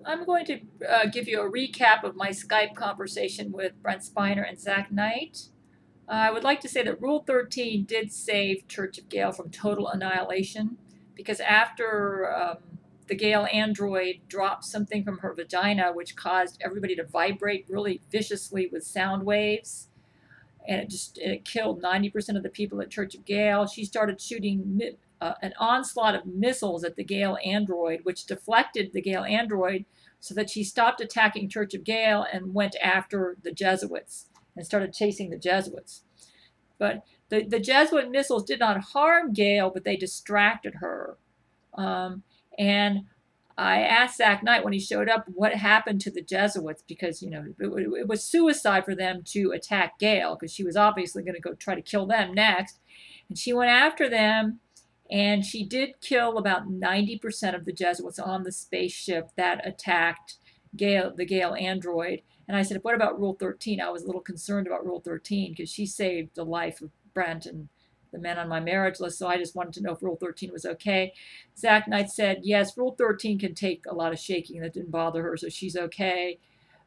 I'm going to give you a recap of my Skype conversation with Brent Spiner and Zack Knight. I would like to say that Rule 13 did save Church of Gail from total annihilation, because after the Gail android dropped something from her vagina, which caused everybody to vibrate really viciously with sound waves, and it killed 90% of the people at Church of Gail. She started shooting an onslaught of missiles at the Gail android, which deflected the Gail android so that she stopped attacking Church of Gail and went after the Jesuits and started chasing the Jesuits. But the Jesuit missiles did not harm Gail, but they distracted her. And I asked Zack Knight when he showed up what happened to the Jesuits, because, you know, it was suicide for them to attack Gail, because she was obviously going to go try to kill them next. And she went after them, and she did kill about 90% of the Jesuits on the spaceship that attacked Gail, the Gail android. And I said, what about Rule 13? I was a little concerned about Rule 13 because she saved the life of Brent and the men on my marriage list. So I just wanted to know if Rule 13 was okay. Zack Knight said, yes, Rule 13 can take a lot of shaking. That didn't bother her, so she's okay.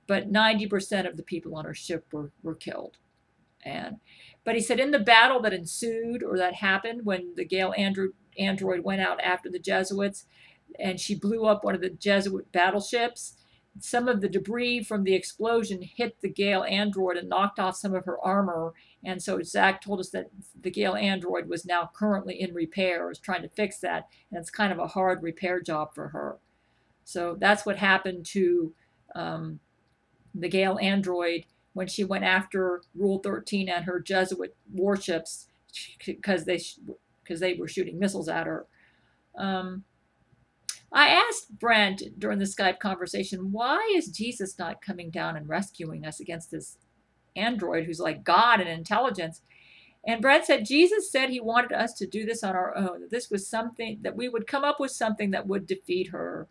But 90% of the people on her ship were killed. But he said in the battle that ensued, or that happened when the Gail android went out after the Jesuits, and she blew up one of the Jesuit battleships, some of the debris from the explosion hit the Gail android and knocked off some of her armor. And so Zack told us that the Gail android was now currently in repair, is trying to fix that. And it's kind of a hard repair job for her. So that's what happened to the Gail android when she went after Rule 13 and her Jesuit warships, because they were shooting missiles at her. I asked Brent during the Skype conversation, why is Jesus not coming down and rescuing us against this android who's like God in intelligence? And Brent said, Jesus said he wanted us to do this on our own, that this was something, that we would come up with something that would defeat her.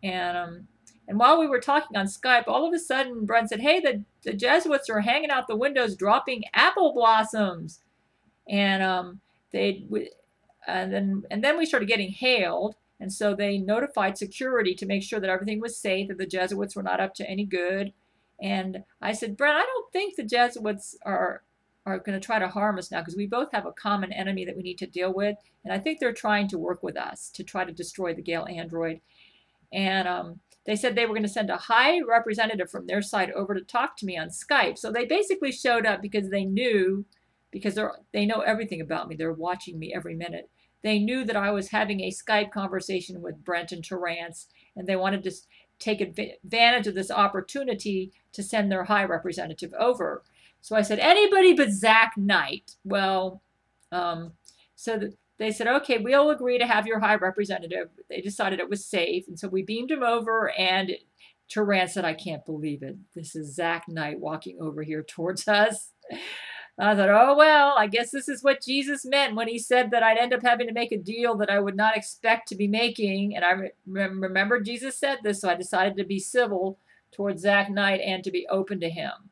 And while we were talking on Skype, all of a sudden Brent said, hey, the Jesuits are hanging out the windows dropping apple blossoms. And then we started getting hailed. And so they notified security to make sure that everything was safe, that the Jesuits were not up to any good. And I said, Brent, I don't think the Jesuits are going to try to harm us now, because we both have a common enemy that we need to deal with. And I think they're trying to work with us to try to destroy the Gail android. And they said they were going to send a high representative from their side over to talk to me on Skype. So they basically showed up because they knew, because they know everything about me. They're watching me every minute. They knew that I was having a Skype conversation with Brent and Terrance, and they wanted to take advantage of this opportunity to send their high representative over. So I said, anybody but Zack Knight. Well, they said, okay, we'll agree to have your high representative. They decided it was safe, and so we beamed him over, and Terrance said, I can't believe it. This is Zack Knight walking over here towards us. I thought, oh, well, I guess this is what Jesus meant when he said that I'd end up having to make a deal that I would not expect to be making. And I remember Jesus said this, so I decided to be civil towards Zack Knight and to be open to him.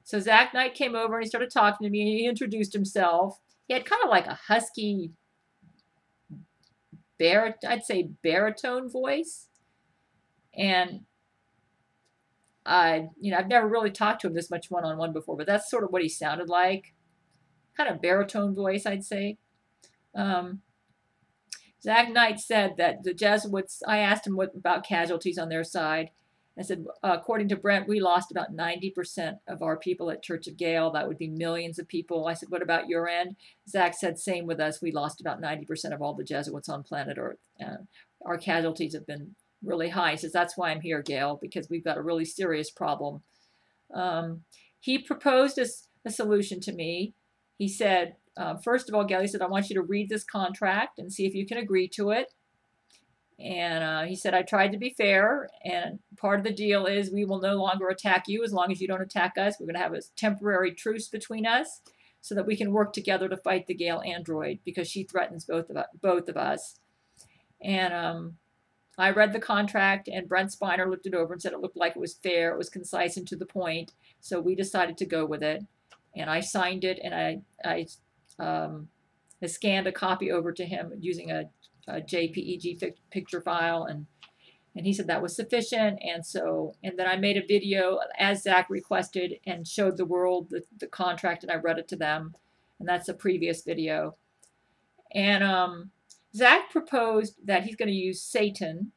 So Zack Knight came over and he started talking to me, and he introduced himself. He had kind of like a husky, I'd say baritone voice. And I've never really talked to him this much one-on-one before, but that's sort of what he sounded like. Kind of baritone voice, I'd say. Zack Knight said that the Jesuits, I asked him about casualties on their side. I said, according to Brent, we lost about 90% of our people at Church of Gail. That would be millions of people. I said, what about your end? Zack said, same with us. We lost about 90% of all the Jesuits on planet Earth. Our casualties have been really high. He says, that's why I'm here, Gail, because we've got a really serious problem. He proposed a solution to me. He said, first of all, Gail, he said, I want you to read this contract and see if you can agree to it. And he said, I tried to be fair, and part of the deal is we will no longer attack you as long as you don't attack us. We're going to have a temporary truce between us so that we can work together to fight the Gail android, because she threatens both of us. And I read the contract, and Brent Spiner looked it over and said it looked like it was fair, it was concise and to the point. So we decided to go with it, and I signed it, and I scanned a copy over to him using a JPEG picture file, and And he said that was sufficient. And then I made a video as Zack requested and showed the world the contract, and I read it to them. And that's a previous video. And Zack proposed that he's going to use Satan,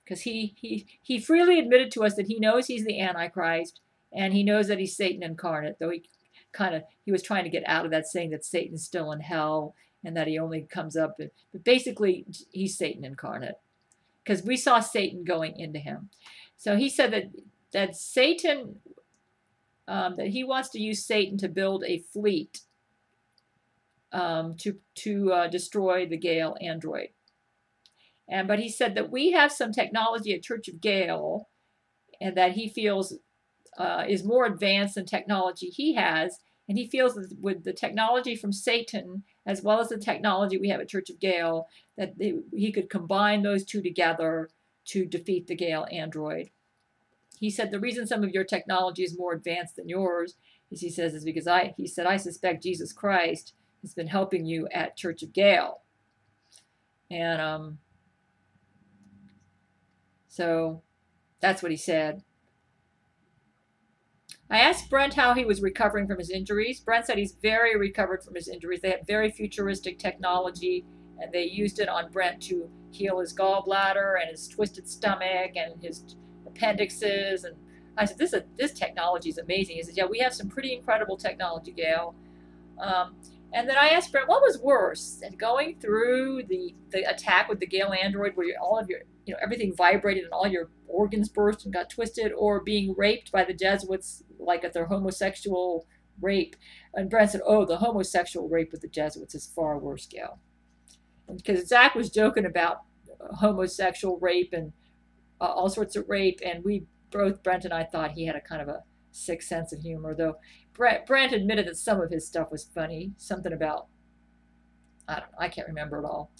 because he freely admitted to us that he knows he's the Antichrist, and he knows that he's Satan incarnate, though he was trying to get out of that, saying that Satan's still in hell and that he only comes up. But basically, he's Satan incarnate, because we saw Satan going into him. So he said that Satan, that he wants to use Satan to build a fleet to destroy the Gail android. But he said that we have some technology at Church of Gail, and that he feels is more advanced than technology he has. And he feels that with the technology from Satan, as well as the technology we have at Church of Gail, that he could combine those two together to defeat the Gail android. He said the reason some of your technology is more advanced than yours is, he says, is because I suspect Jesus Christ has been helping you at Church of Gail. And so that's what he said. I asked Brent how he was recovering from his injuries. Brent said he's very recovered from his injuries. They had very futuristic technology, and they used it on Brent to heal his gallbladder and his twisted stomach and his appendixes. And I said, this technology is amazing. He said, yeah, we have some pretty incredible technology, Gail. And then I asked Brent, what was worse, going through the attack with the Gail android, where all of your, everything vibrated and all your organs burst and got twisted, or being raped by the Jesuits, like at their homosexual rape? And Brent said, oh, the homosexual rape with the Jesuits is far worse, Gail. Because Zack was joking about homosexual rape and all sorts of rape, and Brent and I thought he had a kind of a sick sense of humor, though Brent admitted that some of his stuff was funny. Something about, I don't know, I can't remember it all.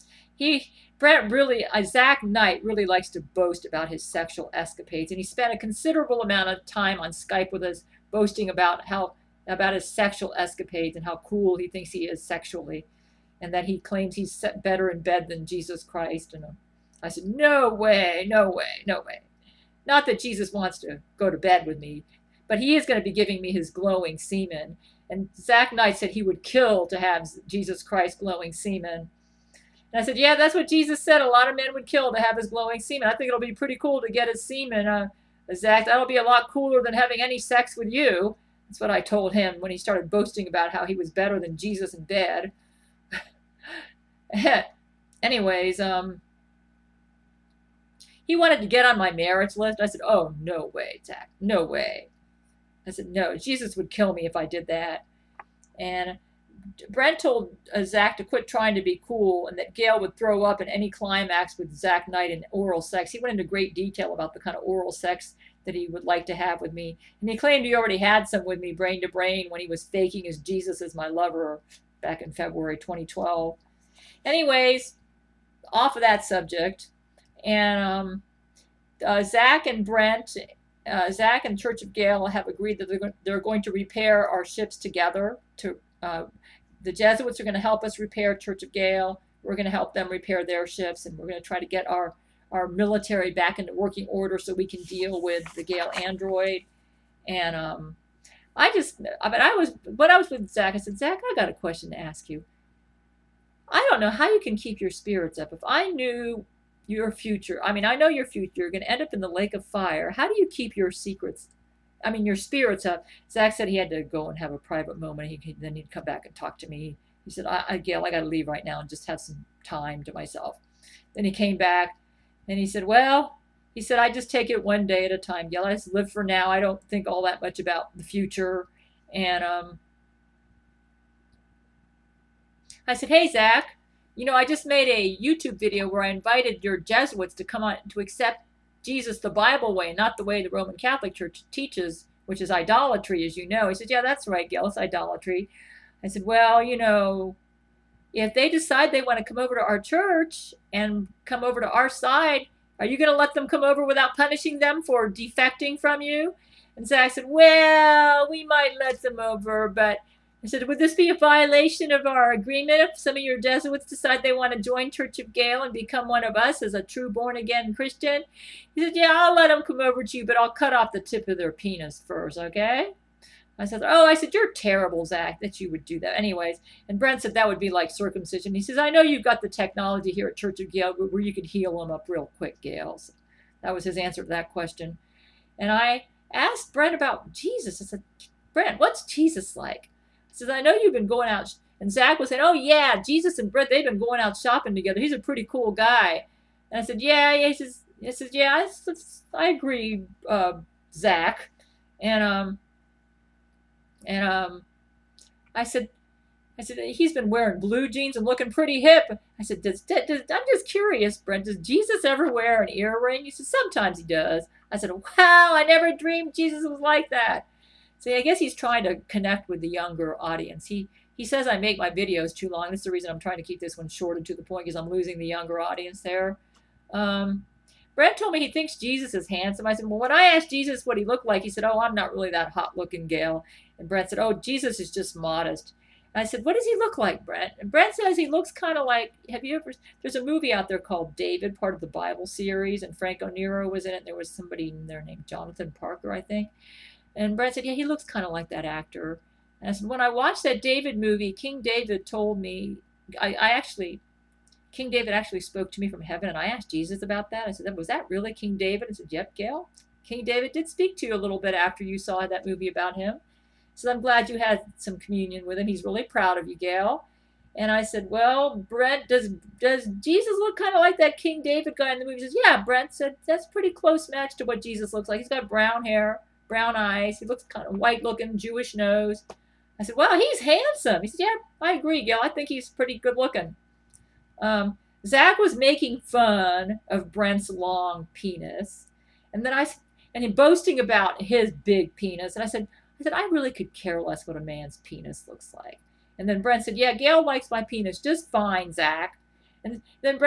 Zack Knight really likes to boast about his sexual escapades, and he spent a considerable amount of time on Skype with us boasting about his sexual escapades and how cool he thinks he is sexually, and that he claims he's better in bed than Jesus Christ. And I said, no way, no way, no way. Not that Jesus wants to go to bed with me, but he is going to be giving me his glowing semen. And Zack Knight said he would kill to have Jesus Christ glowing semen. And I said, yeah, that's what Jesus said. A lot of men would kill to have his glowing semen. I think it'll be pretty cool to get his semen, Zack. That'll be a lot cooler than having any sex with you. That's what I told him when he started boasting about how he was better than Jesus in bed. Anyways, he wanted to get on my marriage list. I said, oh, no way, Zack, no way. I said, no, Jesus would kill me if I did that. And Brent told Zack to quit trying to be cool, and that Gail would throw up in any climax with Zack Knight in oral sex. He went into great detail about the kind of oral sex that he would like to have with me. And he claimed he already had some with me, brain to brain, when he was faking his Jesus as my lover back in February 2012. Anyways, off of that subject. And Zack and Brent, Zack and Church of Gail have agreed that they're going to repair our ships together. The Jesuits are going to help us repair Church of Gail. We're going to help them repair their ships, and we're going to try to get our military back into working order so we can deal with the Gail android. And when I was with Zack, I said, Zack, I got a question to ask you. I don't know how you can keep your spirits up. If I knew your future, I know your future, you're going to end up in the lake of fire. How do you keep your secrets, your spirits up? Zack said he had to go and have a private moment. Then he'd come back and talk to me. He said, Gail, I got to leave right now and just have some time to myself. Then he came back and he said, I just take it one day at a time, Gail. I just live for now. I don't think all that much about the future. And I said, hey, Zack, I just made a YouTube video where I invited your Jesuits to come on to accept Jesus the Bible way, not the way the Roman Catholic Church teaches, which is idolatry, as you know. He said, yeah, that's right, Gail, it's idolatry. I said, well, if they decide they want to come over to our church and come over to our side, are you going to let them come over without punishing them for defecting from you? And Zack said, well, we might let them over, but I said, would this be a violation of our agreement if some of your Jesuits decide they want to join Church of Gail and become one of us as a true born-again Christian? He said, yeah, I'll let them come over to you, but I'll cut off the tip of their penis first, okay? I said, oh, I said, you're terrible, Zack, that you would do that. Anyways, and Brent said that would be like circumcision. He says, I know you've got the technology here at Church of Gail where you could heal them up real quick, Gail. So that was his answer to that question. And I asked Brent about Jesus. I said, Brent, what's Jesus like? He says, I know you've been going out. And Zack was saying, oh, yeah, Jesus and Brent, they've been going out shopping together. He's a pretty cool guy. And I said, yeah. He says, yeah, I agree, Zack. And I said, he's been wearing blue jeans and looking pretty hip. I said, I'm just curious, Brent, does Jesus ever wear an earring? He said, sometimes he does. I said, wow, I never dreamed Jesus was like that. So I guess he's trying to connect with the younger audience. He says I make my videos too long. That's the reason I'm trying to keep this one short and to the point, because I'm losing the younger audience there. Brent told me he thinks Jesus is handsome. I said, well, when I asked Jesus what he looked like, he said, oh, I'm not really that hot-looking, Gail. And Brent said, oh, Jesus is just modest. And I said, what does he look like, Brent? And Brent says he looks kind of like, there's a movie out there called David, part of the Bible series, and Franco Nero was in it. There was somebody in there named Jonathan Parker, I think. And Brent said, yeah, he looks kind of like that actor. And I said, when I watched that David movie, King David told me, King David actually spoke to me from heaven, and I asked Jesus about that. I said, was that really King David? I said, yep, Gail. King David did speak to you a little bit after you saw that movie about him. So I'm glad you had some communion with him. He's really proud of you, Gail. And I said, well, Brent, does Jesus look kind of like that King David guy in the movie? He says, yeah, Brent said, that's pretty close match to what Jesus looks like. He's got brown hair, brown eyes. He looks kind of white-looking, Jewish nose. I said, well, he's handsome. He said, yeah, I agree, Gail. I think he's pretty good-looking. Zack was making fun of Brent's long penis, and he boasting about his big penis. And I said, I really could care less what a man's penis looks like. And then Brent said, yeah, Gail likes my penis just fine, Zack. And then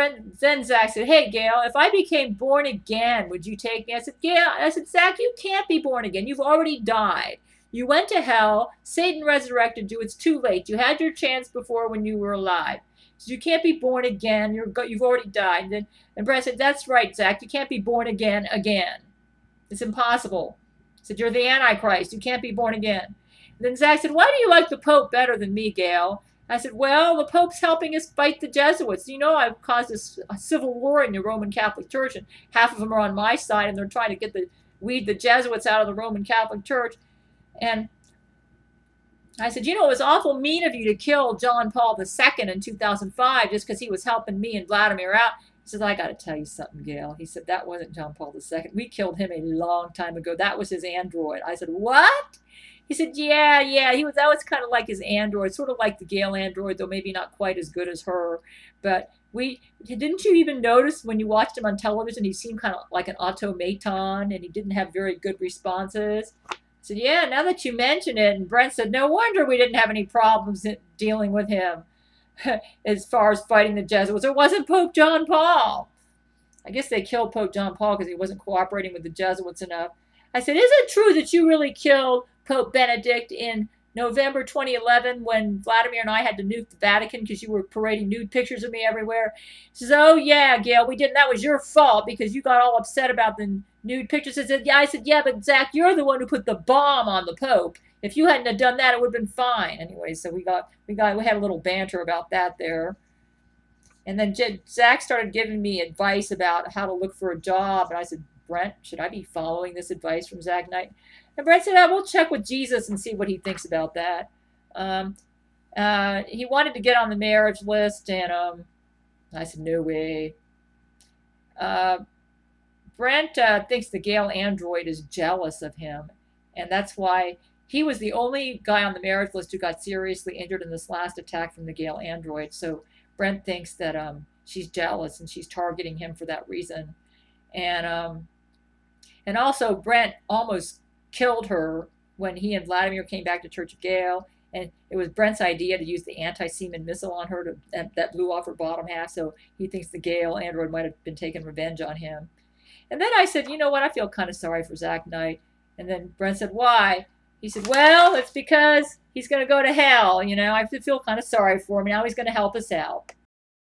Zack said, hey, Gail, if I became born again, would you take me? I said, Zack, you can't be born again. You've already died. You went to hell. Satan resurrected you. It's too late. You had your chance before when you were alive. So you can't be born again. You've already died. And Brent said, that's right, Zack. You can't be born again. It's impossible. He said, you're the Antichrist. You can't be born again. And then Zack said, why do you like the Pope better than me, Gail? I said, well, the Pope's helping us fight the Jesuits. You know, I've caused a civil war in the Roman Catholic Church, and half of them are on my side, and they're trying to weed the Jesuits out of the Roman Catholic Church. And I said, you know, it was awful mean of you to kill John Paul II in 2005 just because he was helping me and Vladimir out. He says, I got to tell you something, Gail. He said, that wasn't John Paul II. We killed him a long time ago. That was his android. I said, what? He said, yeah. That was kind of like his android, sort of like the Gail android, though maybe not quite as good as her. But didn't you even notice when you watched him on television, he seemed kind of like an automaton, and he didn't have very good responses. I said, yeah, now that you mention it. And Brent said, no wonder we didn't have any problems dealing with him as far as fighting the Jesuits. It wasn't Pope John Paul. I guess they killed Pope John Paul because he wasn't cooperating with the Jesuits enough. I said, is it true that you really killed Pope Benedict in November 2011 when Vladimir and I had to nuke the Vatican because you were parading nude pictures of me everywhere? He says, oh, yeah, Gail, we didn't. That was your fault because you got all upset about the nude pictures. I said, yeah, but Zack, you're the one who put the bomb on the Pope. If you hadn't have done that, it would have been fine. Anyway, so we had a little banter about that there. And then Zack started giving me advice about how to look for a job. And I said, Brent, should I be following this advice from Zack Knight? And Brent said, we'll check with Jesus and see what he thinks about that. He wanted to get on the marriage list, and I said, no way. Brent thinks the Gail android is jealous of him, and that's why he was the only guy on the marriage list who got seriously injured in this last attack from the Gail android. So Brent thinks that she's jealous, and she's targeting him for that reason. And also Brent almost killed her when he and Vladimir came back to Church of Gail, and it was Brent's idea to use the anti-semen missile on her that blew off her bottom half, so he thinks the Gail android might have been taking revenge on him. And then I said, you know what, I feel kind of sorry for Zack Knight. And then Brent said, why? He said, well, it's because he's going to go to hell. You know, I feel kind of sorry for him. Now he's going to help us out.